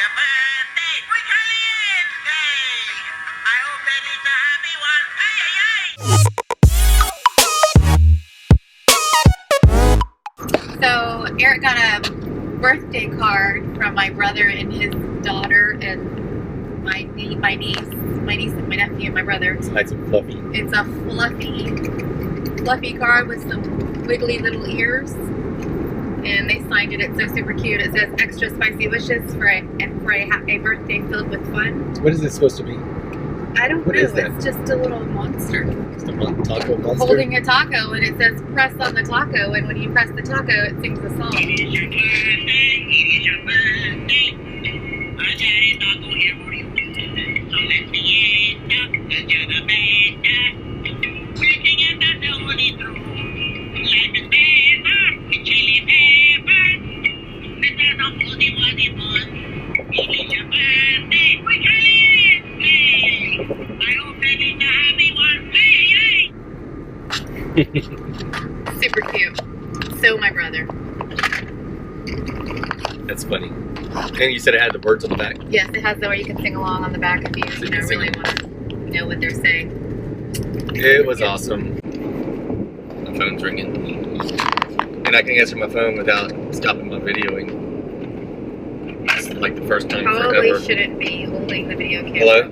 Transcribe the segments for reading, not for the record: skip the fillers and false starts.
your birthday. Muy caliente. I hope that it's a happy one. So Eric got a birthday card from my brother and his daughter and my niece, my nephew, and my brother. It's nice and fluffy. It's a fluffy card with some wiggly little ears, and they signed it. It's so super cute. It says "Extra spicy wishes for a birthday filled with fun." What is this supposed to be? I don't What know. is that? It's just a little monster Just a taco monster? holding a taco, and it says "Press on the taco," and when you press the taco, it sings a song. It is your birthday. It is your birthday. I got a taco here for you. So let's fiesta. Enjoy the fiesta. We're singing the holy through. Life is better with chili pepper. Mr. Woozy Wuzzy Fun. It is your birthday. Muy caliente. I hope that it's a happy one. Super cute. So my brother. That's funny. And you said it had the words on the back? Yes, it has the where you can sing along on the back if you really want to know what they're saying. It was awesome. My phone's ringing. And I can answer my phone without stopping my videoing. It's like the first time Probably forever. shouldn't be holding the video camera. Hello?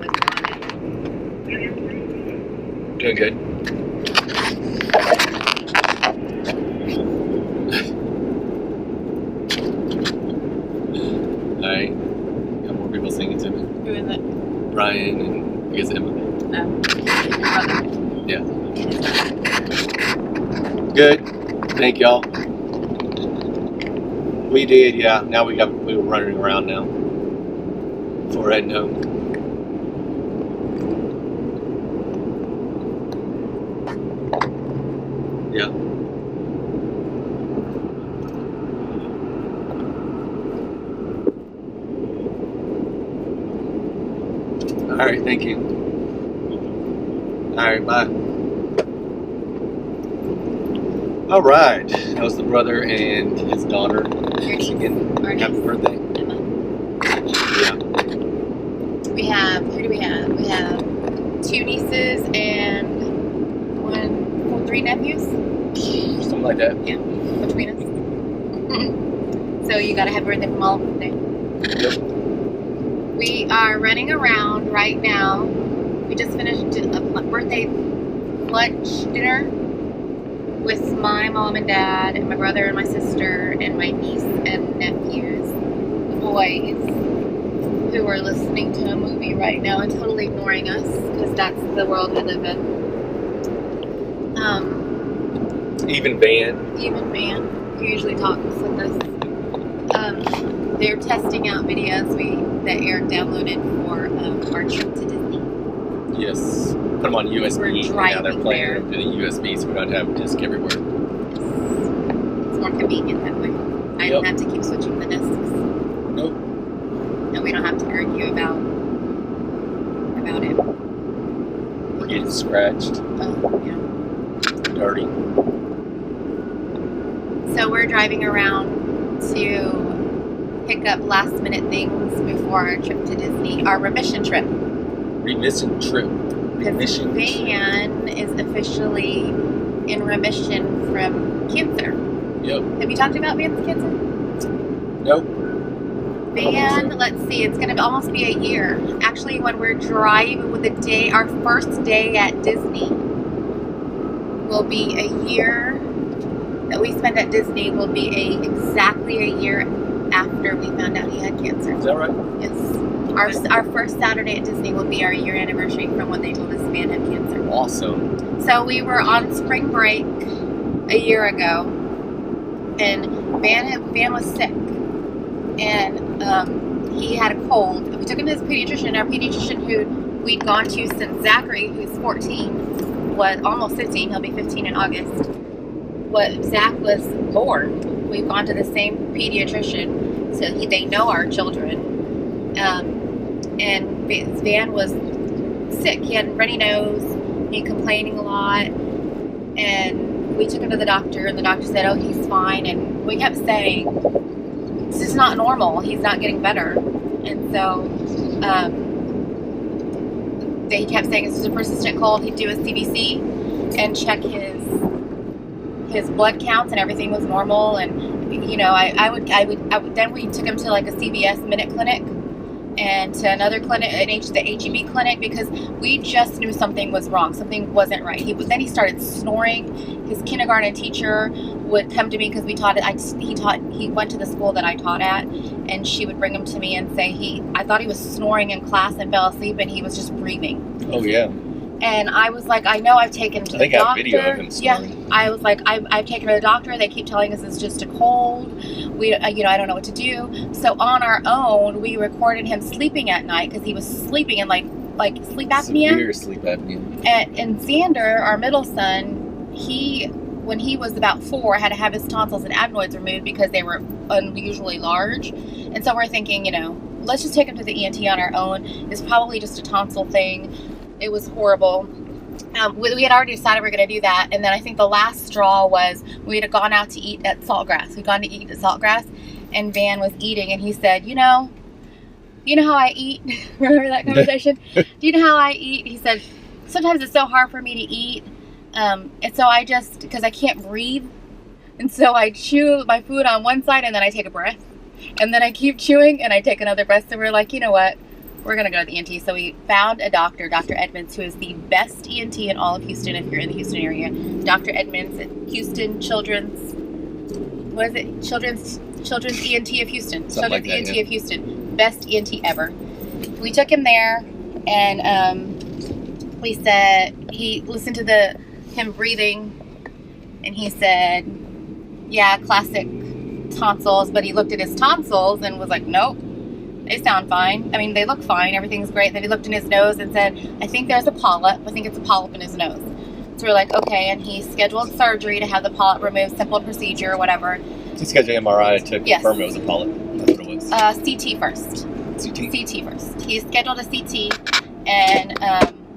with one. Doing good. Alright. Got more people singing to me. Who is it? Brian and I guess Emma. No. Brother. Yeah. Good. Thank y'all. We did, yeah. Now we were running around now. Before heading home. Yeah. Alright, thank you. Alright, bye. Alright, that was the brother and his daughter. Again, happy birthday. Emma. Yeah. Who do we have? We have 2 nieces and 3 nephews. Something like that. Yeah, between us. So you got a happy birthday from all of them today. Yep. We are running around right now. We just finished a birthday lunch dinner with my mom and dad and my brother and my sister and my niece and nephews, boys, who are listening to a movie right now and totally ignoring us because that's the world we live in. Even Van. Even man, who usually talks with us. They're testing out videos that Eric downloaded for our trip to Disney. Yes. Put them on USB. We're Now they're driving playing there. them to the USB so we don't have disc everywhere. It's more convenient that way. I don't have to keep switching the discs. Nope. And we don't have to argue about it. We're getting scratched. Yeah. Dirty. So we're driving around to pick up last minute things before our trip to Disney, our remission trip. Remission trip. Because Van is officially in remission from cancer. Yep. Have you talked about Van's cancer? Nope. Van, let's see, it's going to almost be a year. Actually, when we're driving with our first day at Disney will be a year that we spent at Disney will be exactly a year after we found out he had cancer. Is that right? Yes. Our first Saturday at Disney will be our year anniversary from when they told us Van had cancer. Awesome. So we were on spring break a year ago, and Van was sick, and he had a cold. We took him to his pediatrician. Our pediatrician, who we'd gone to since Zachary, who's 14, was almost 15. He'll be 15 in August. Zach was born. We've gone to the same pediatrician, so they know our children. And Van was sick. He had a runny nose. He complaining a lot, and we took him to the doctor, and the doctor said, "Oh, he's fine." And we kept saying, "This is not normal. He's not getting better." And so they kept saying it's just a persistent cold. He'd do a CBC and check his blood counts, and everything was normal. And I would then we took him to like a CVS Minute Clinic and to another clinic, the HEB clinic, because we just knew something was wrong. Something wasn't right. Then he started snoring. His kindergarten teacher would come to me because he went to the school that I taught at, and she would bring him to me and say I thought he was snoring in class and fell asleep, and he was just breathing. Oh yeah. And I was like, I know I've taken him to the doctor. I think I have video of him snoring. Yeah, I was like, I've taken him to the doctor. They keep telling us it's just a cold. I don't know what to do. So on our own, we recorded him sleeping at night because he was sleeping in like sleep apnea. Severe sleep apnea. And Xander, our middle son, when he was about 4, had to have his tonsils and adenoids removed because they were unusually large. And so we're thinking, let's just take him to the ENT on our own. It's probably just a tonsil thing. It was horrible. We had already decided we were going to do that. And then I think the last straw was we had gone out to eat at Saltgrass. We'd gone to eat at Saltgrass, and Van was eating, and he said, you know how I eat? Remember that conversation? Do you know how I eat? He said, sometimes it's so hard for me to eat. And so because I can't breathe. And so I chew my food on one side, and then I take a breath. And then I keep chewing, and I take another breath. So we're like, you know what? We're going to go to the ENT. So we found a doctor, Dr. Edmonds, who is the best ENT in all of Houston if you're in the Houston area. Dr. Edmonds at Houston Children's ENT of Houston. Something Children's like that, ENT yeah. of Houston. Best ENT ever. We took him there, and we said, he listened to him breathing, and he said, yeah, classic tonsils, but he looked at his tonsils and was like, nope. They sound fine. I mean, they look fine. Everything's great. Then he looked in his nose and said, I think there's a polyp. I think it's a polyp in his nose. So we're like, okay. And he scheduled surgery to have the polyp removed, simple procedure, whatever. He scheduled an MRI to Yes. confirm it was a polyp. That's what it was. CT first. CT? CT first. He scheduled a CT, and,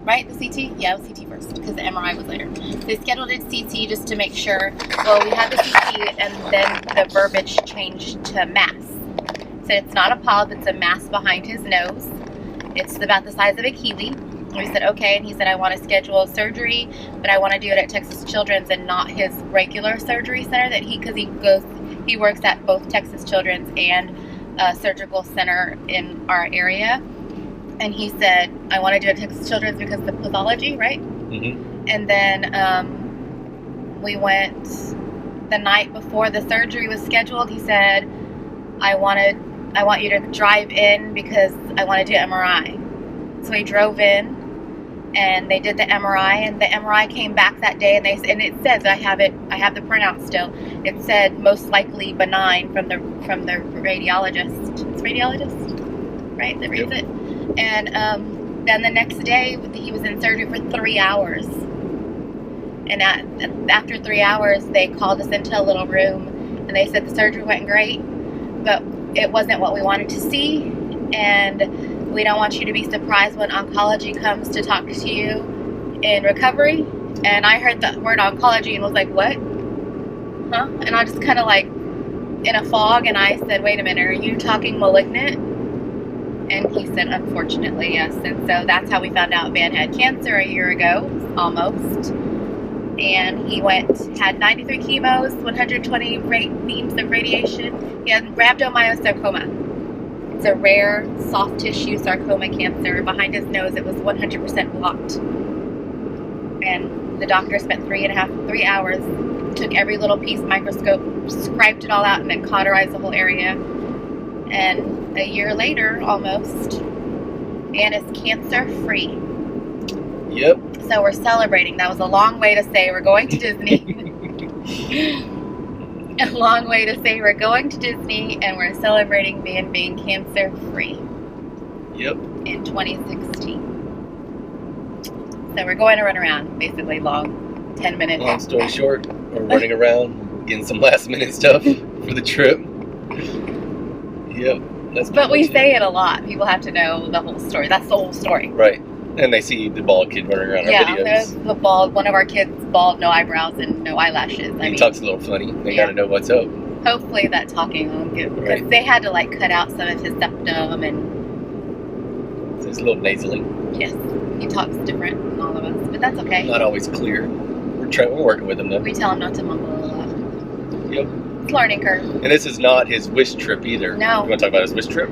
right? The CT? Yeah, it was CT first, because the MRI was later. So he scheduled a CT just to make sure. Well, we had the CT, and then the verbiage changed to mass. Said it's not a polyp, it's a mass behind his nose. It's about the size of a kiwi. And we said, okay. And he said, I want to schedule surgery, but I want to do it at Texas Children's and not his regular surgery center because he works at both Texas Children's and a surgical center in our area. And he said, I want to do it at Texas Children's because of the pathology, right? Mm-hmm. And then we went the night before the surgery was scheduled. He said, I want you to drive in because I want to do MRI. So we drove in, and they did the MRI, and the MRI came back that day, and it says I have the printout still. It said most likely benign from the radiologist. It's radiologist, right? That reads it. And then the next day he was in surgery for 3 hours, and after 3 hours they called us into a little room, and they said the surgery went great, but it wasn't what we wanted to see, and we don't want you to be surprised when oncology comes to talk to you in recovery. And I heard the word oncology and was like, what? Huh? And I just kind of like in a fog, and I said, wait a minute, are you talking malignant? And he said, unfortunately, yes. And so that's how we found out Van had cancer a year ago, almost. And he had 93 chemos, 120 beams of radiation. He had rhabdomyosarcoma. It's a rare soft tissue sarcoma cancer. Behind his nose, it was 100% blocked. And the doctor spent 3 hours, took every little piece, microscope, scraped it all out, and then cauterized the whole area. And a year later, almost, Van is cancer-free. Yep. So we're celebrating. That was a long way to say we're going to Disney. A long way to say we're going to Disney, and we're celebrating Van being cancer-free. Yep. In 2016. So we're going to run around, basically 10 minutes. Long story short, we're running around, getting some last-minute stuff for the trip. Yep. But we say it a lot. People have to know the whole story. That's the whole story. Right. And they see the bald kid running around our videos. There's the bald. One of our kids bald, no eyebrows and no eyelashes. He talks a little funny. They gotta know what's up. Hopefully that talking won't get, because Right. they had to like cut out some of his septum, and So it's a little nasally. yes, he talks different than all of us, but that's okay. Not always clear. We're working with him though. We tell him not to mumble a lot. Yep. It's a learning curve. And this is not his wish trip either. No. You want to talk about his wish trip?